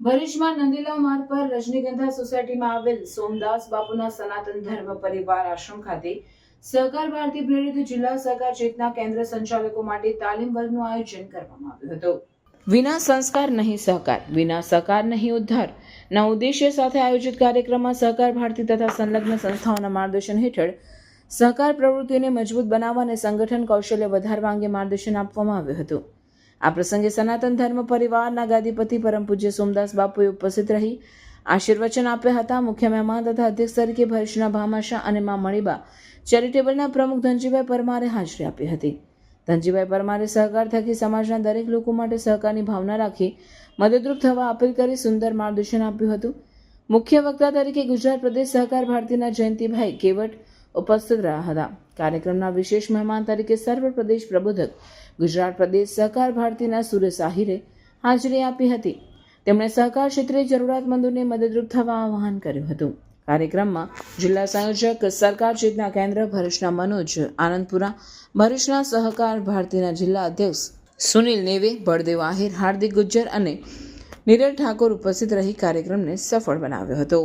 ભરૂચમાં નંદીલાવ માર્ગ પર રજનીગંધા સોસાયટીમાં આવેલ સોમદાસ બાપુના સનાતન ધર્મ પરિવાર આશ્રમ ખાતે સહકાર ભારતી પ્રેરિત જિલ્લા સહકાર ચેતના કેન્દ્ર સંચાલકો માટે તાલીમ વર્ગનું આયોજન કરવામાં આવ્યું હતું. વિના સંસ્કાર નહીં સહકાર, વિના સહકાર નહીં ઉદ્ધાર ના ઉદ્દેશ્ય સાથે આયોજિત કાર્યક્રમમાં સહકાર ભારતી તથા સંલગ્ન સંસ્થાઓના માર્ગદર્શન હેઠળ સહકાર પ્રવૃત્તિઓને મજબૂત બનાવવા અને સંગઠન કૌશલ્ય વધારવા અંગે માર્ગદર્શન આપવામાં આવ્યું હતું. આ પ્રસંગે સનાતન ધર્મ પરિવારના ગાદીપતિ પરમ પૂજ્ય સોમદાસ બાપુએ ઉપસ્થિત રહી આશીર્વચન આપ્યા હતા. મુખ્ય મહેમાન તથા અધ્યક્ષ તરીકે ભરૂચના ભામાશા અને મા મણીબા ચેરિટેબલના પ્રમુખ ધનજીભાઈ પરમારે હાજરી આપી હતી. ધનજીભાઈ પરમારે સહકાર થકી સમાજના દરેક લોકો માટે સહકારની ભાવના રાખી મદદરૂપ થવા અપીલ કરી સુંદર માર્ગદર્શન આપ્યું હતું. મુખ્ય વક્તા તરીકે ગુજરાત પ્રદેશ સહકાર ભારતીના જયંતિભાઈ કેવટ ઉપસ્થિત રહ્યા હતા. કાર્યક્રમના વિશેષ મહેમાન તરીકે સર્વ પ્રદેશ પ્રબોધક ગુજરાત પ્રદેશ સહકાર ભારતીના સુરેશ આહિરે હાજરી આપી હતી. તેમણે સહકાર ક્ષેત્રે જરૂરિયાતમંદોને મદદરૂપ થવા આહ્વાન કર્યું હતું. કાર્યક્રમમાં જિલ્લા સંયોજક સરકાર ચેતના કેન્દ્ર ભરૂચના મનોજ આનંદપુરા, ભરૂચના સહકાર ભારતીના જિલ્લા અધ્યક્ષ સુનિલ નેવે, બળદેવ આહિર, હાર્દિક ગુજ્જર અને નીરજ ઠાકોર ઉપસ્થિત રહી કાર્યક્રમને સફળ બનાવ્યો હતો.